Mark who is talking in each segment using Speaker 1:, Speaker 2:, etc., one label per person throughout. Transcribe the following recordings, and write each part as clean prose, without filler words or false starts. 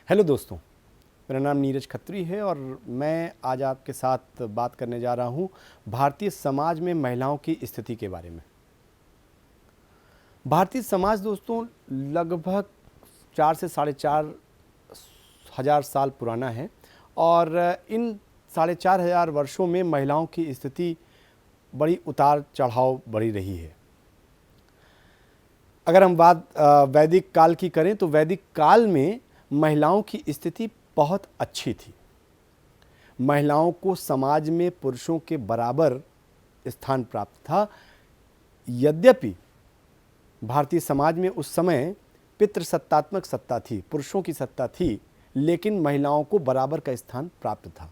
Speaker 1: Hello दोस्तों, मेरा नाम नीरज खत्री है और मैं आज आपके साथ बात करने जा रहा हूँ भारतीय समाज में महिलाओं की स्थिति के बारे में। भारतीय समाज दोस्तों लगभग 4 से 4.5 हजार साल पुराना है और इन 4.5 हजार वर्षों में महिलाओं की स्थिति बड़ी उतार चढ़ाव बढ़ी रही है। अगर हम बात वैदिक काल की करें तो वैदिक काल में महिलाओं की स्थिति बहुत अच्छी थी। महिलाओं को समाज में पुरुषों के बराबर स्थान प्राप्त था। यद्यपि भारतीय समाज में उस समय पितृसत्तात्मक सत्ता थी, पुरुषों की सत्ता थी, लेकिन महिलाओं को बराबर का स्थान प्राप्त था।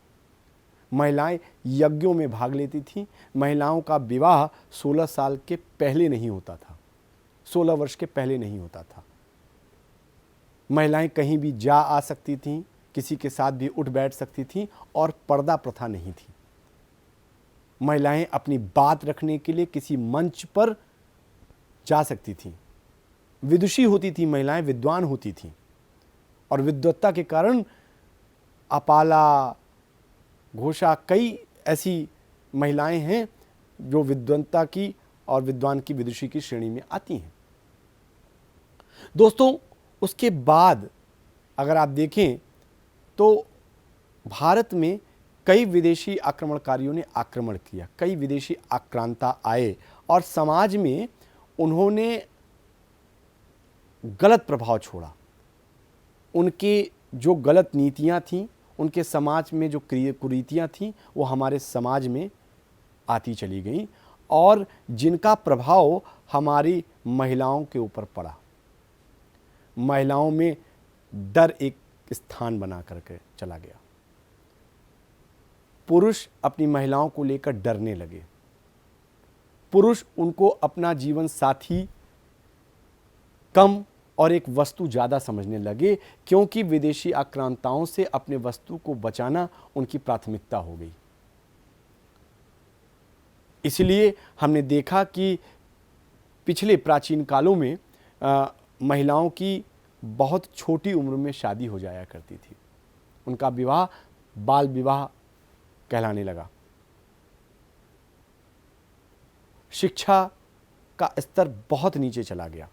Speaker 1: महिलाएं यज्ञों में भाग लेती थीं। महिलाओं का विवाह 16 साल के पहले नहीं होता था, 16 वर्ष के पहले नहीं होता था। महिलाएं कहीं भी जा आ सकती थीं, किसी के साथ भी उठ बैठ सकती थीं और पर्दा प्रथा नहीं थी। महिलाएं अपनी बात रखने के लिए किसी मंच पर जा सकती थीं। विदुषी होती थी महिलाएं, विद्वान होती थीं और विद्वत्ता के कारण अपाला, घोषा, कई ऐसी महिलाएं हैं जो विद्वत्ता की और विद्वान की, विदुषी की श्रेणी में आती हैं। दोस्तों, उसके बाद अगर आप देखें तो भारत में कई विदेशी आक्रमणकारियों ने आक्रमण किया, कई विदेशी आक्रांता आए और समाज में उन्होंने गलत प्रभाव छोड़ा। उनके जो गलत नीतियां थीं, उनके समाज में जो कुरीतियां थीं, वो हमारे समाज में आती चली गईं और जिनका प्रभाव हमारी महिलाओं के ऊपर पड़ा। महिलाओं में डर एक स्थान बना करके चला गया। पुरुष अपनी महिलाओं को लेकर डरने लगे। पुरुष उनको अपना जीवन साथी कम और एक वस्तु ज़्यादा समझने लगे, क्योंकि विदेशी आक्रांताओं से अपने वस्तु को बचाना उनकी प्राथमिकता हो गई। इसलिए हमने देखा कि पिछले प्राचीन कालों में महिलाओं की बहुत छोटी उम्र में शादी हो जाया करती थी। उनका विवाह बाल विवाह कहलाने लगा। शिक्षा का स्तर बहुत नीचे चला गया।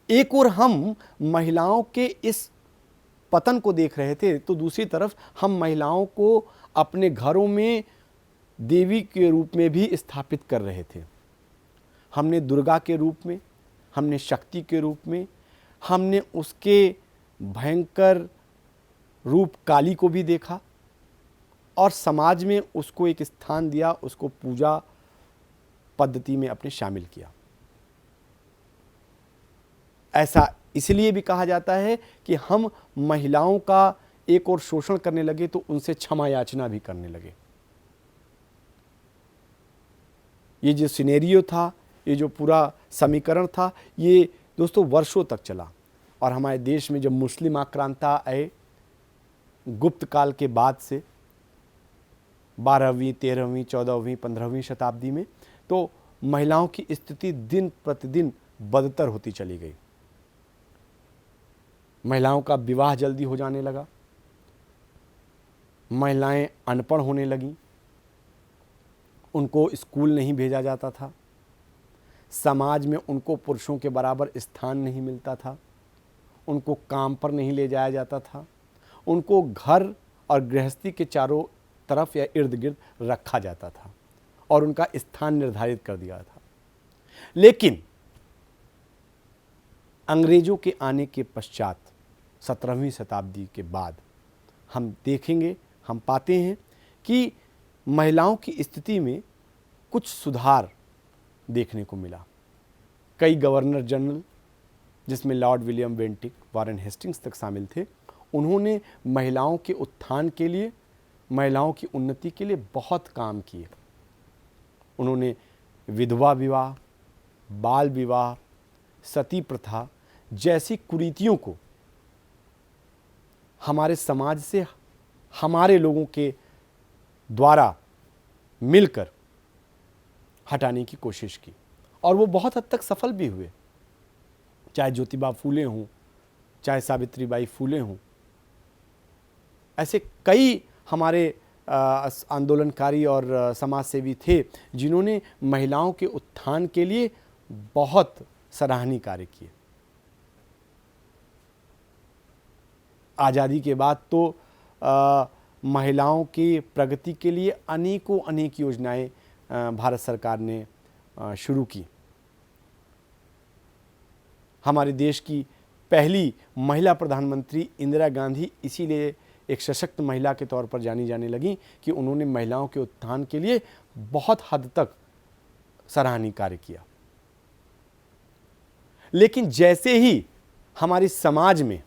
Speaker 1: एक ओर हम महिलाओं के इस पतन को देख रहे थे तो दूसरी तरफ हम महिलाओं को अपने घरों में देवी के रूप में भी स्थापित कर रहे थे। हमने दुर्गा के रूप में, हमने शक्ति के रूप में, हमने उसके भयंकर रूप काली को भी देखा और समाज में उसको एक स्थान दिया, उसको पूजा पद्धति में अपने शामिल किया। ऐसा इसलिए भी कहा जाता है कि हम महिलाओं का एक और शोषण करने लगे तो उनसे क्षमा याचना भी करने लगे। ये जो सिनेरियो था, ये जो पूरा समीकरण था, ये दोस्तों वर्षों तक चला और हमारे देश में जब मुस्लिम आक्रांता आए गुप्त काल के बाद से 12वीं, 13वीं, 14वीं, 15वीं शताब्दी में, तो महिलाओं की स्थिति दिन प्रतिदिन बदतर होती चली गई। महिलाओं का विवाह जल्दी हो जाने लगा, महिलाएं अनपढ़ होने लगीं, उनको स्कूल नहीं भेजा जाता था, समाज में उनको पुरुषों के बराबर स्थान नहीं मिलता था, उनको काम पर नहीं ले जाया जाता था, उनको घर और गृहस्थी के चारों तरफ या इर्द गिर्द रखा जाता था और उनका स्थान निर्धारित कर दिया था। लेकिन अंग्रेजों के आने के पश्चात 17वीं शताब्दी के बाद हम देखेंगे, हम पाते हैं कि महिलाओं की स्थिति में कुछ सुधार देखने को मिला। कई गवर्नर जनरल, जिसमें Lord William Bentinck, Warren Hastings तक शामिल थे, उन्होंने महिलाओं के उत्थान के लिए, महिलाओं की उन्नति के लिए बहुत काम किए। उन्होंने विधवा विवाह, बाल विवाह, सती प्रथा जैसी कुरीतियों को हमारे समाज से, हमारे लोगों के द्वारा मिलकर हटाने की कोशिश की और वो बहुत हद तक सफल भी हुए। चाहे ज्योतिबा फूले हों, चाहे सावित्रीबाई फूले हों, ऐसे कई हमारे आंदोलनकारी और समाजसेवी थे जिन्होंने महिलाओं के उत्थान के लिए बहुत सराहनीय कार्य किए। आज़ादी के बाद तो महिलाओं की प्रगति के लिए अनेकों अनेक योजनाएं भारत सरकार ने शुरू की। हमारे देश की पहली महिला प्रधानमंत्री इंदिरा गांधी इसीलिए एक सशक्त महिला के तौर पर जानी जाने लगी कि उन्होंने महिलाओं के उत्थान के लिए बहुत हद तक सराहनीय कार्य किया। लेकिन जैसे ही हमारे समाज में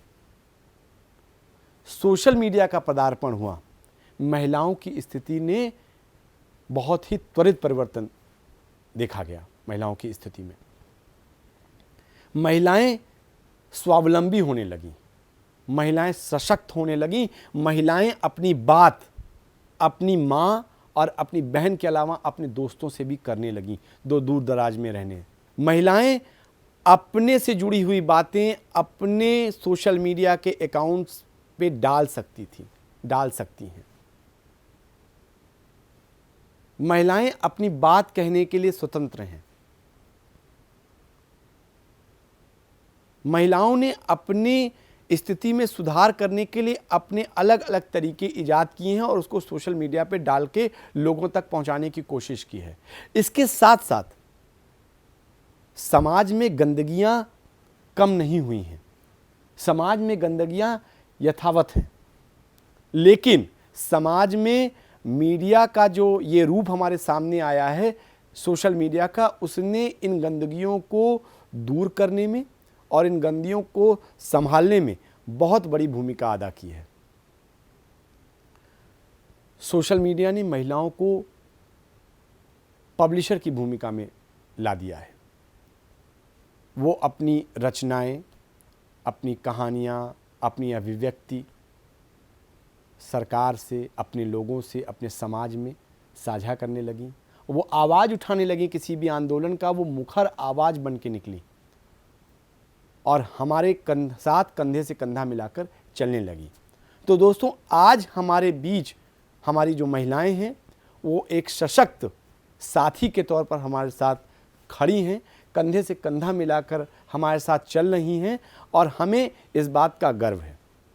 Speaker 1: सोशल मीडिया का पदार्पण हुआ, महिलाओं की स्थिति ने बहुत ही त्वरित परिवर्तन देखा गया। महिलाओं की स्थिति में महिलाएं स्वावलंबी होने लगीं, महिलाएं सशक्त होने लगीं, महिलाएं अपनी बात अपनी माँ और अपनी बहन के अलावा अपने दोस्तों से भी करने लगीं। दूर दराज में रहने महिलाएं अपने से जुड़ी हुई बातें अपने सोशल मीडिया के अकाउंट्स पे डाल सकती हैं। महिलाएं अपनी बात कहने के लिए स्वतंत्र हैं। महिलाओं ने अपनी स्थिति में सुधार करने के लिए अपने अलग अलग तरीके ईजाद किए हैं और उसको सोशल मीडिया पे डाल के लोगों तक पहुंचाने की कोशिश की है। इसके साथ साथ समाज में गंदगियां कम नहीं हुई हैं, समाज में गंदगियां यथावत हैं। लेकिन समाज में मीडिया का जो ये रूप हमारे सामने आया है सोशल मीडिया का, उसने इन गंदगियों को दूर करने में और इन गंदगियों को संभालने में बहुत बड़ी भूमिका अदा की है। सोशल मीडिया ने महिलाओं को पब्लिशर की भूमिका में ला दिया है। वो अपनी रचनाएं, अपनी कहानियाँ, अपनी अभिव्यक्ति सरकार से, अपने लोगों से, अपने समाज में साझा करने लगी। वो आवाज़ उठाने लगी, किसी भी आंदोलन का वो मुखर आवाज़ बन के निकली और हमारे साथ कंधे से कंधा मिलाकर चलने लगी। तो दोस्तों, आज हमारे बीच हमारी जो महिलाएं हैं वो एक सशक्त साथी के तौर पर हमारे साथ खड़ी हैं, कंधे से कंधा मिलाकर हमारे साथ चल रही हैं और हमें इस बात का गर्व है।